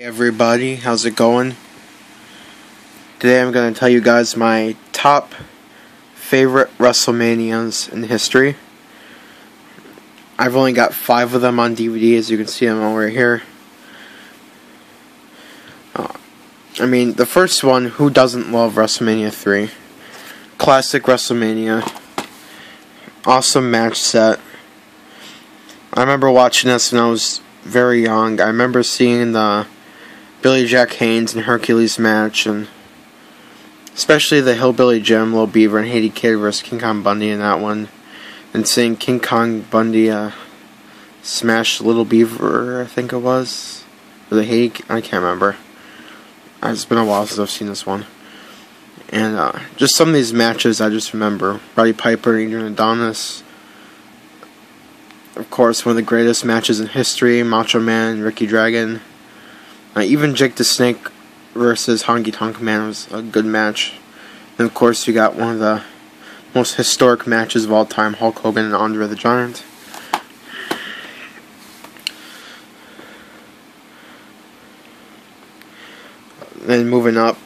Hey everybody, how's it going? Today I'm going to tell you guys my top favorite WrestleManias in history. I've only got 5 of them on DVD, as you can see them over here. The first one, who doesn't love WrestleMania 3? Classic WrestleMania. Awesome match set. I remember watching this when I was very young. I remember seeing the Billy Jack Haynes and Hercules match, and especially the Hillbilly Jim, Lil Beaver, and Haiti Kid versus King Kong Bundy in that one, and seeing King Kong Bundy smash Little Beaver, I think it was, or the Haiti, I can't remember. It's been a while since I've seen this one, and just some of these matches I just remember. Roddy Piper and Adrian Adonis, of course, one of the greatest matches in history. Macho Man, Ricky Dragon. Even Jake the Snake versus Honky Tonk Man was a good match. And of course, you got one of the most historic matches of all time, Hulk Hogan and Andre the Giant. Then moving up,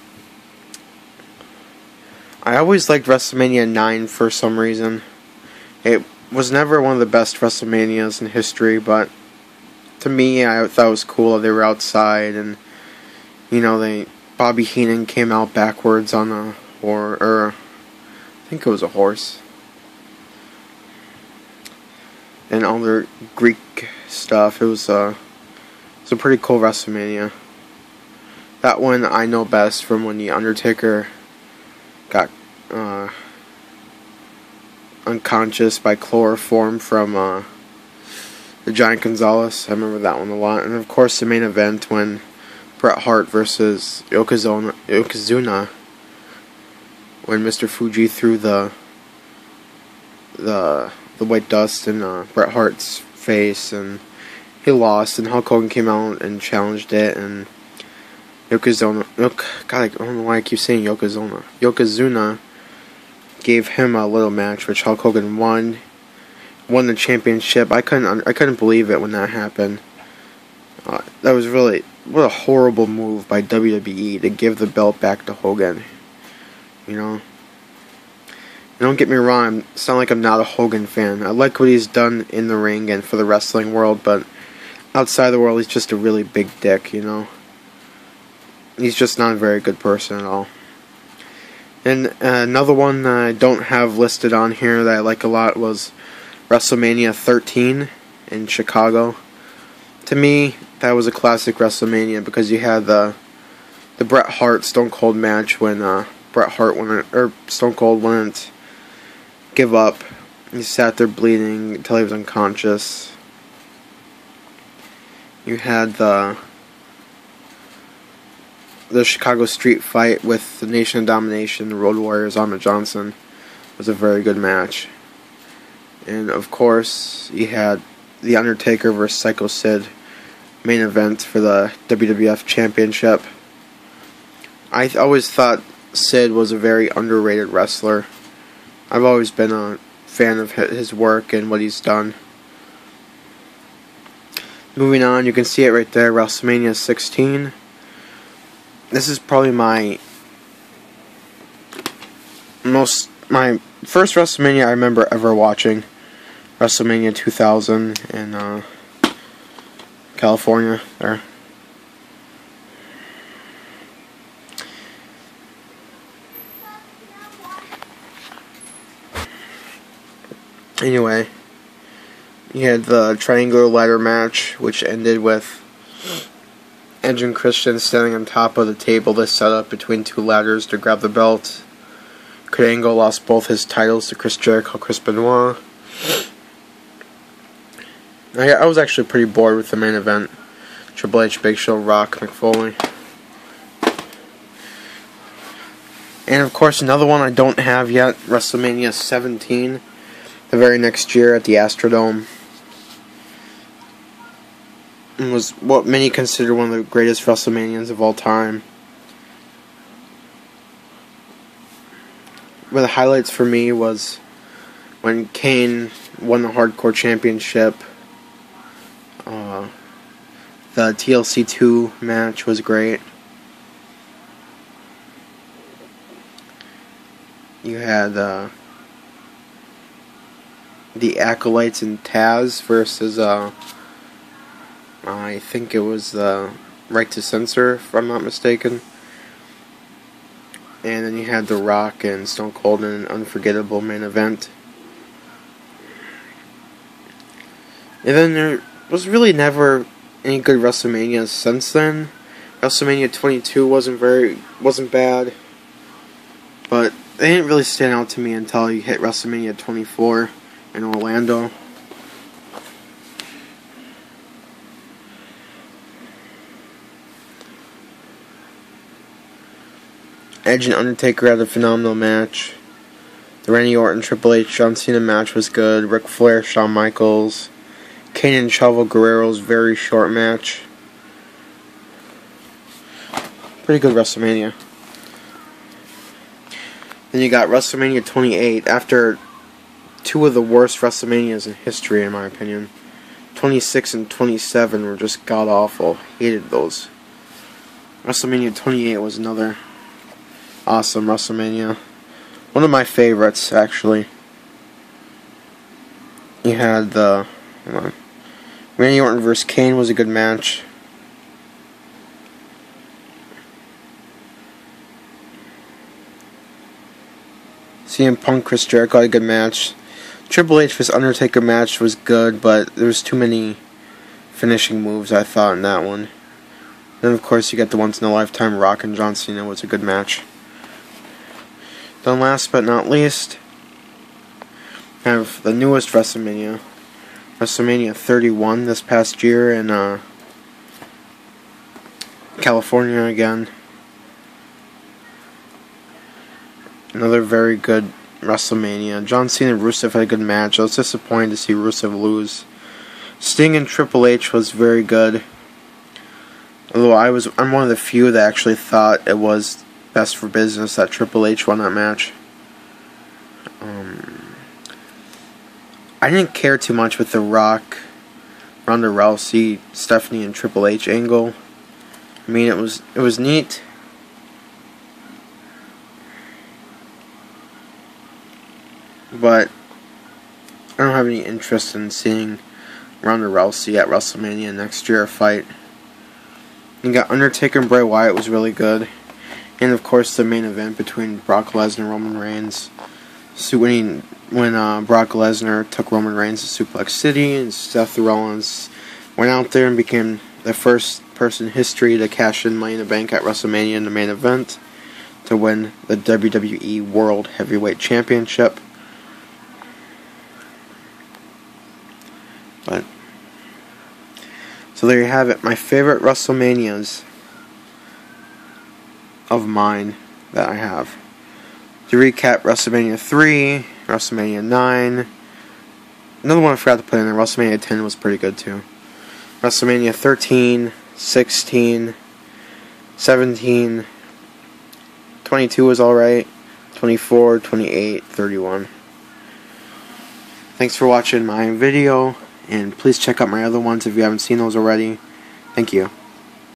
I always liked WrestleMania 9 for some reason. It was never one of the best WrestleManias in history, but to me, I thought it was cool. They were outside, and Bobby Heenan came out backwards on a horse, or I think it was a horse, and all their Greek stuff. It was a pretty cool WrestleMania. That one I know best from when the Undertaker got unconscious by chloroform from the Giant Gonzalez. I remember that one a lot. And of course the main event when Bret Hart versus Yokozuna, when Mr. Fuji threw the white dust in Bret Hart's face, and he lost, and Hulk Hogan came out and challenged it, and Yokozuna, God, I don't know why I keep saying Yokozuna gave him a little match, which Hulk Hogan won the championship. I couldn't believe it when that happened. That was really, what a horrible move by WWE to give the belt back to Hogan. Don't get me wrong, it's not like I'm not a Hogan fan. I like what he's done in the ring and for the wrestling world, but outside the world, he's just a really big dick, He's just not a very good person at all. And another one that I don't have listed on here that I like a lot was WrestleMania 13 in Chicago. To me, that was a classic WrestleMania because you had the Bret Hart Stone Cold match when Stone Cold wouldn't give up. He sat there bleeding until he was unconscious. You had the Chicago street fight with the Nation of Domination, the Road Warriors, Ahmed Johnson. It was a very good match. And of course, you had The Undertaker versus Psycho Sid main event for the WWF Championship. I always thought Sid was a very underrated wrestler. I've always been a fan of his work and what he's done. Moving on, you can see it right there, WrestleMania 16. This is probably my first WrestleMania I remember ever watching. WrestleMania 2000 in California there. Anyway, you had the triangular ladder match, which ended with Edge and Christian standing on top of the table that's set up between 2 ladders to grab the belt. Kurt Angle lost both his titles to Chris Jericho, Chris Benoit. I was actually pretty bored with the main event. Triple H, Big Show, Rock, Mick Foley. And of course, another one I don't have yet, WrestleMania 17, the very next year at the Astrodome. It was what many consider one of the greatest WrestleManias of all time. One of the highlights for me was when Kane won the Hardcore Championship. The TLC 2 match was great. You had the Acolytes and Taz versus I think it was the Right to Censor, if I'm not mistaken. And then you had The Rock and Stone Cold in an unforgettable main event. And then there was really never any good WrestleManias since then. WrestleMania 22 wasn't bad, but they didn't really stand out to me until you hit WrestleMania 24 in Orlando. Edge and Undertaker had a phenomenal match. The Randy Orton, Triple H, John Cena match was good. Ric Flair, Shawn Michaels, Kane and Chavo Guerrero's very short match. Pretty good WrestleMania. Then you got WrestleMania 28 after two of the worst WrestleManias in history, in my opinion. 26 and 27 were just god awful. Hated those. WrestleMania 28 was another awesome WrestleMania. One of my favorites, actually. You had the Randy Orton vs. Kane was a good match. CM Punk, Chris Jericho had a good match. Triple H vs. Undertaker match was good, but there was too many finishing moves, I thought, in that one. Then, of course, you get the once-in-a-lifetime Rock and John Cena was a good match. Then last but not least, I have the newest WrestleMania, WrestleMania 31 this past year in California again. Another very good WrestleMania. John Cena and Rusev had a good match. I was disappointed to see Rusev lose. Sting and Triple H was very good. Although I'm one of the few that actually thought it was best for business that Triple H won that match. I didn't care too much with the Rock, Ronda Rousey, Stephanie and Triple H angle. I mean, it was neat. But I don't have any interest in seeing Ronda Rousey at WrestleMania next year fight. You got Undertaker and Bray Wyatt was really good. And of course the main event between Brock Lesnar and Roman Reigns. So when Brock Lesnar took Roman Reigns to Suplex City, and Seth Rollins went out there and became the first person in history to cash in Money in the Bank at WrestleMania in the main event to win the WWE World Heavyweight Championship. But so there you have it, my favorite WrestleManias of mine that I have. To recap, WrestleMania 3, WrestleMania 9, another one I forgot to put in there, WrestleMania 10 was pretty good too. WrestleMania 13, 16, 17, 22 was alright, 24, 28, 31. Thanks for watching my video, and please check out my other ones if you haven't seen those already. Thank you.